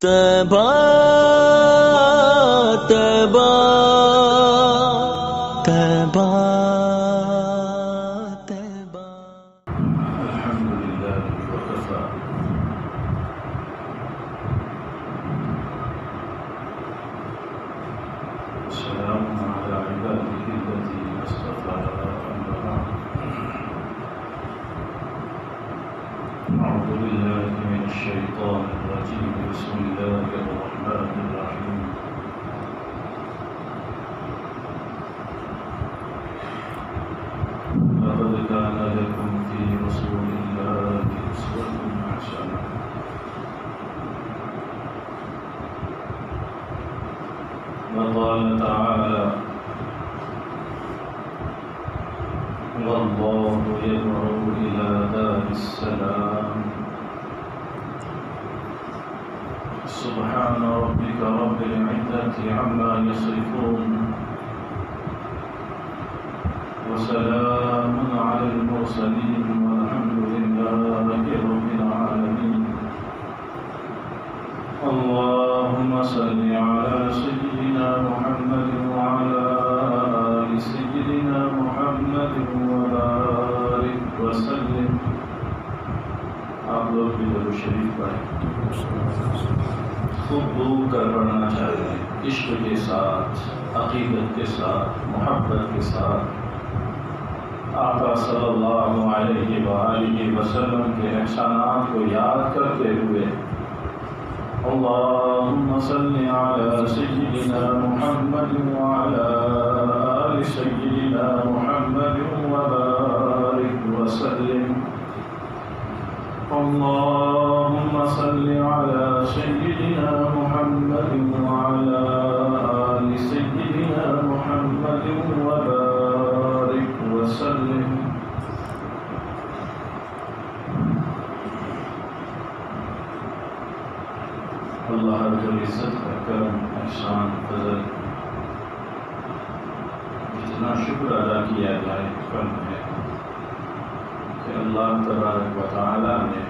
طیبہ طیبہ طیبہ طیبہ. الحمد لله وكفى وسلام على عباده الذين اصطفى أما بعد. أعوذ بالله من الشيطان الرجيم. بسم الله الرحمن الرحيم. لقد كان لكم في رسول الله أسوة حسنة وقال تعالى والله يدعو إلى دار السلام سبحان ربك رب العزة عما يصفون وسلام على المرسلين والحمد لله رب العالمين. اللهم صل على سيدنا محمد وعلى آل سيدنا محمد وبارك وسلم. آپ لوگ بھی درود شریف پڑھیں. خوب دور کر پڑھنا چاہیے، عشق کے ساتھ، عقیدت کے ساتھ، محبت کے ساتھ. آقا صلی اللہ علیہ وآلہ وسلم کے احسانات کو یاد کرتے ہوئے اللہم صلی علی سیدنا محمد وعلی آل سیدنا محمد وبارک وسلم. اللہم صلی علی سیدنا محمد وعلی آل سیدنا محمد وبارک وسلم. اللہ رب العزت کا کرم، احسان، فضل جتنا شکر ادا کیا جائے کم ہے کہ اللہ تبارک و تعالی نے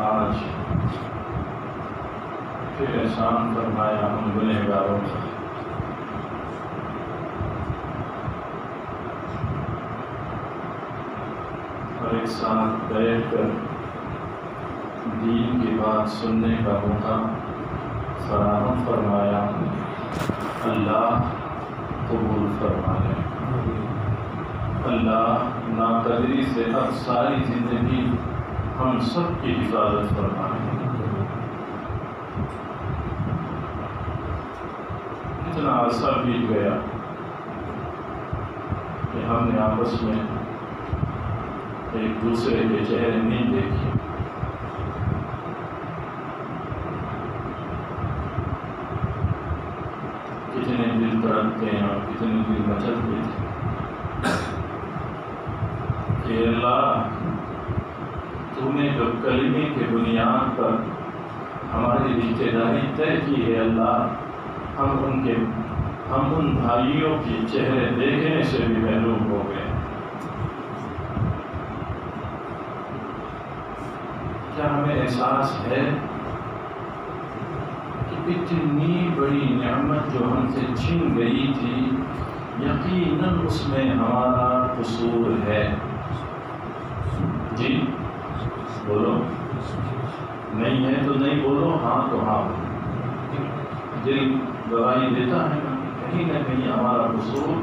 آج پھر احسان فرمایا ہم گنہگاروں کا. اور ایک ساتھ بیٹھ کر دین کی بات سننے کا موقع فراہم فرمایا. اللہ قبول فرمائے. اللہ ناقدری سے اب ساری زندگی ہم سب کی حفاظت فرمائے. اتنا عرصہ بیت گیا کہ ہم نے آپس میں ایک دوسرے کے چہرے نہیں دیکھے. کتنے دل تڑپتے ہیں اور کتنے دل مچلتے تھے کہ اللہ تو نے جو کلمے کے بنیاد پر ہماری رشتے داری طے کی ہے، اللہ ہم ان بھائیوں کے چہرے دیکھنے سے بھی محروم ہو گئے. کیا ہمیں احساس ہے کہ اتنی بڑی نعمت جو ہم سے چھن گئی تھی یقیناً اس میں ہمارا قصور ہے؟ جی بولو. نہیں ہے تو نہیں بولو، ہاں تو ہاں بولو. دل گواہی دیتا ہے کہیں نہ کہیں ہمارا قصور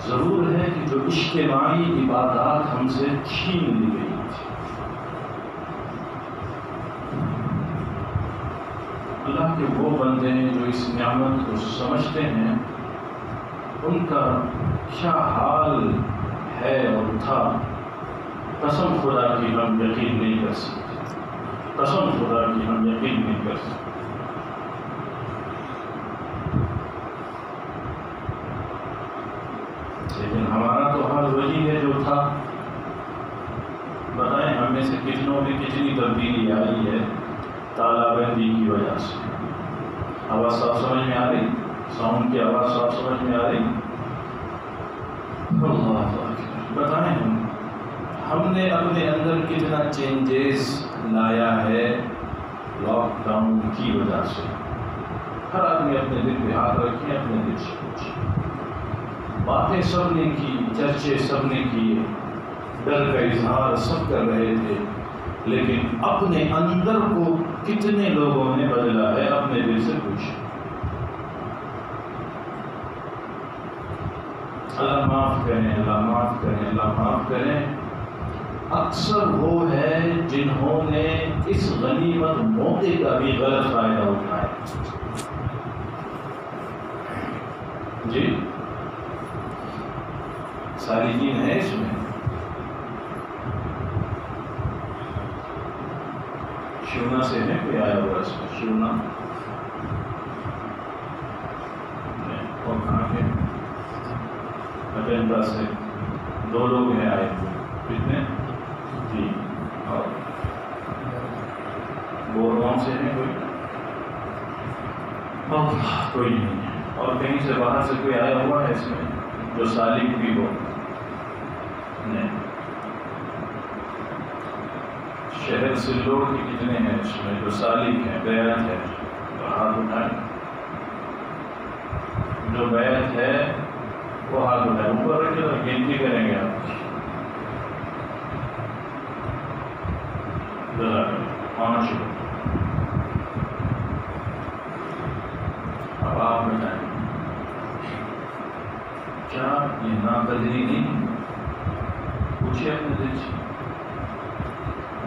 ضرور ہے کہ جو اجتماعی عبادات ہم سے چھین لی گئی تھی. اللہ کے وہ بندے ہیں جو اس نعمت کو سمجھتے ہیں، ان کا کیا حال ہے اور تھا، قسم خدا کی ہم یقین نہیں کر سکتے. قسم خدا کی ہم یقین نہیں کر سکتے. لیکن ہمارا تو حال وہی ہے جو تھا. بتائیں ہم میں سے کتنوں میں کتنی تبدیلی آئی ہے تالا بندی کی وجہ سے. آواز صاف سمجھ میں آ رہی؟ ساؤنڈ کی آواز صاف سمجھ میں آ رہی؟ اللہ بتائیں ہم نے اپنے اندر کتنا چینجز لایا ہے سکتا ہوں ان کی وجہ سے۔ ہر آدمی اپنے دل پہ ہاتھ رکھیں، اپنے دل سے پوچھیں۔ باتیں سب نے کی، چرچے سب نے کیے، ڈر کا اظہار سب کر رہے تھے، لیکن اپنے اندر کو کتنے لوگوں نے بدلا ہے؟ اپنے دل سے پوچھیں۔ اللہ معاف کریں، اللہ معاف کریں، اللہ معاف کریں۔ اکثر وہ ہے جنہوں نے اس غنیمت موقع کا بھی غلط فائدہ اٹھایا۔ جی صالحین ہے اس میں؟ شیونا سے ہے کوئی آیا ہوا اس میں؟ شیونا اور کہاں کے؟ اجنتا سے 2 لوگ ہیں آئے ہوئے، کتنے؟ جی، اور بورواں سے ہے کوئی؟ کوئی نہیں ہے۔ اور کہیں سے باہر سے کوئی آیا ہوا ہے اس میں جو سالک بھی ہو؟ نہیں۔ شہر سلوڑ کے کتنے ہیں اس میں جو سالک ہیں، بیعت ہے؟ تو ہاتھ اٹھائیں۔ جو بیعت ہے وہ ہاتھ اٹھائیں، اوپر رکھے تو گنتی کریں گے آپ۔ 5 اب آپ بتائیں کیا یہ ناقدری نہیں؟ پوچھے اپنے دل سے۔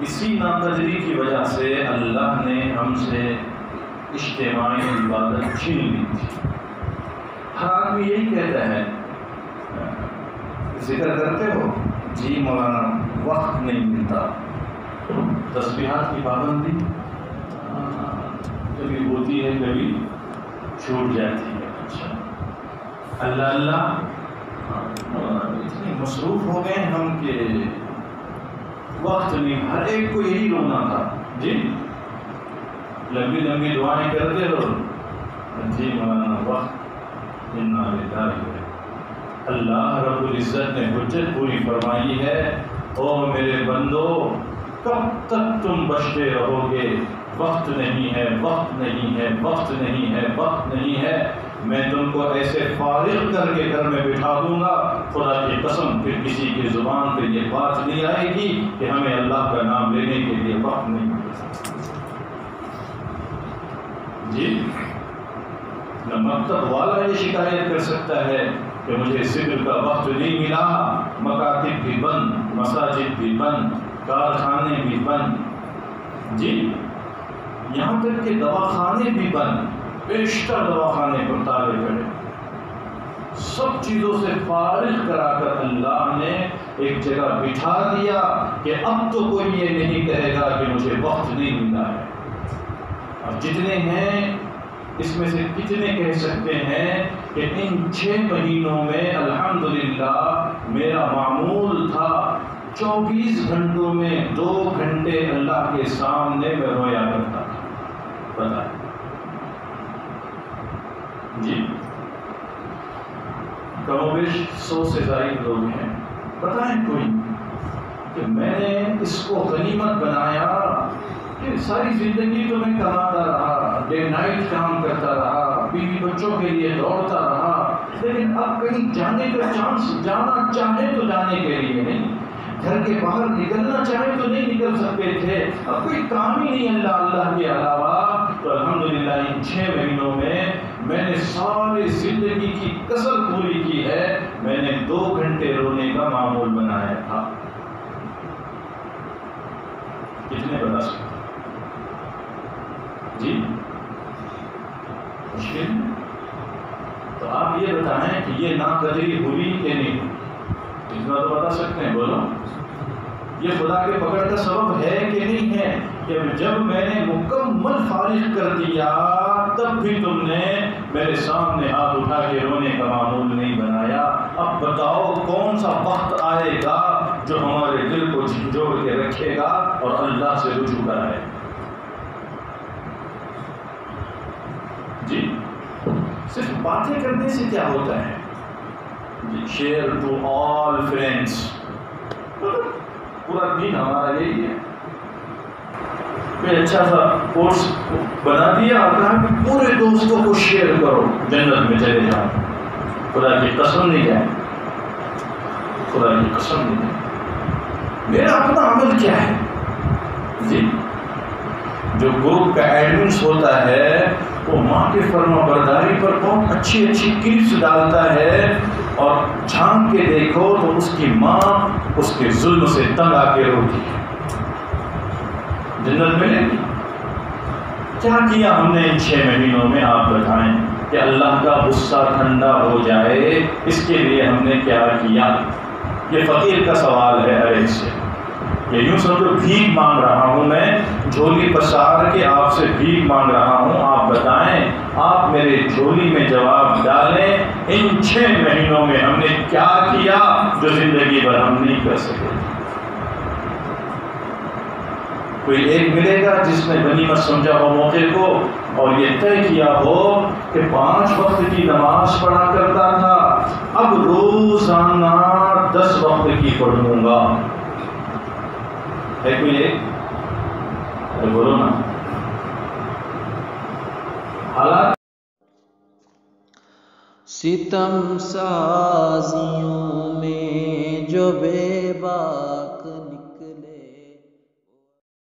اسی ناقدری کی وجہ سے اللہ نے ہم سے اجتماعی عبادت چھین لی تھی۔ ہر آدمی یہی کہتا ہے، ذکر کرتے ہو؟ جی مولانا وقت نہیں ملتا۔ تسبیحات کی پابندی کبھی ہوتی ہے، کبھی چھوٹ جاتی ہے۔ اچھا اللہ اللہ، اتنے مصروف ہو گئے ہم کہ وقت نہیں۔ ہر ایک کو یہی رونا تھا، جی لمبی لمبی دعائیں کرتے ہو، جی مولانا وقت انا للہ ہے۔ اللہ رب العزت نے حجت پوری فرمائی ہے، او میرے بندو کب تک تم بچتے رہو گے؟ وقت نہیں ہے، وقت نہیں ہے، وقت نہیں ہے، وقت نہیں ہے۔ میں تم کو ایسے فارغ کر کے گھر میں بٹھا دوں گا، خدا کی قسم پھر کسی کی زبان پہ یہ بات نہیں آئے گی کہ ہمیں اللہ کا نام لینے کے لیے وقت نہیں ملتا۔ جی نہ مکتب والا یہ شکایت کر سکتا ہے کہ مجھے ذکر کا وقت نہیں ملا، مکاتب بھی بند، مساجد بھی بند، کارخانے بھی بند، جی یہاں تک کہ دواخانے بھی بند، بیشتر دواخانے پر تالے پڑے۔ سب چیزوں سے فارغ کرا کر اللہ نے ایک جگہ بٹھا دیا کہ اب تو کوئی یہ نہیں کہے گا کہ مجھے وقت نہیں ملا ہے۔ اب جتنے ہیں اس میں سے کتنے کہہ سکتے ہیں کہ ان 6 مہینوں میں الحمدللہ میرا معمول تھا 24 گھنٹوں میں 2 گھنٹے اللہ کے سامنے میں رویا کرتا تھا؟ بتائیں جی، کم و بیش 100 سے زائد لوگ ہیں۔ بتائیں کوئی کہ میں نے اس کو غنیمت بنایا کہ ساری زندگی تو میں کماتا رہا، ڈے نائٹ کام کرتا رہا، بیوی بچوں کے لیے دوڑتا رہا، لیکن اب کہیں جانے کا چانس، جانا چاہے تو جانے کے لیے نہیں، گھر کے باہر نکلنا چاہے تو نہیں نکل سکتے تھے، اب کوئی کام ہی نہیں اللہ اللہ کے علاوہ۔ تو الحمدللہ ان 6 مہینوں میں نے ساری زندگی کی کسر پوری کی ہے، میں نے 2 گھنٹے رونے کا معمول بنایا تھا۔ کتنے بتا سکتے جی؟ مشکل۔ تو آپ یہ بتائیں کہ یہ ناقدری ہوئی کہ نہیں؟ اتنا تو بتا سکتے ہیں، بولو یہ خدا کے پکڑ کا سبب ہے کہ نہیں ہے؟ کہ جب میں نے مکمل فارغ کر دیا تب بھی تم نے میرے سامنے ہاتھ اٹھا کے رونے کا معمول نہیں بنایا۔ اب بتاؤ کون سا وقت آئے گا جو ہمارے دل کو جھنجھوڑ کے رکھے گا اور اللہ سے رجوع کرائے؟ جی صرف باتیں کرنے سے کیا ہوتا ہے؟ شیئر ٹو آل فرینڈس، پورا دن ہمارا یہی ہے۔ کوئی اچھا سا کورس بنا دیا اور کہا کہ پورے دوستوں کو شیئر کرو، جنت میں چلے جاؤ. خدا کی قسم نہیں جائے، خدا کی قسم نہیں جائے. میرا اپنا عمل کیا ہے؟ جی جو گروپ کا ایڈمنس ہوتا ہے وہ ماں کے فرما برداری پر بہت اچھی اچھی کلپس ڈالتا ہے، اور جھانک کے دیکھو تو اس کی ماں اس کے ظلم سے تنگ آ کے روتی ہے. جنت ملے گی. کیا کیا ہم نے ان 6 مہینوں میں آپ بتائیں کہ اللہ کا غصہ ٹھنڈا ہو جائے، اس کے لیے ہم نے کیا کیا؟ یہ فقیر کا سوال ہے ہر ایک سے. یہ یوں سمجھو بھیک مانگ رہا ہوں، میں جھولی پسار کے آپ سے بھیک مانگ رہا ہوں. آپ بتائیں، آپ میرے جھولی میں جواب ڈالیں، ان 6 مہینوں میں ہم نے کیا کیا جو زندگی بھر ہم نہیں کر سکے؟ کوئی ایک ملے گا جس نے غنیمت سمجھا ہو موقع کو اور یہ طے کیا ہو کہ 5 وقت کی نماز پڑھا کرتا تھا، اب روزانہ 10 وقت کی پڑھوں گا. ہے کوئی ایک؟ بولو نا. حالات ستم سازیوں میں جو بے باک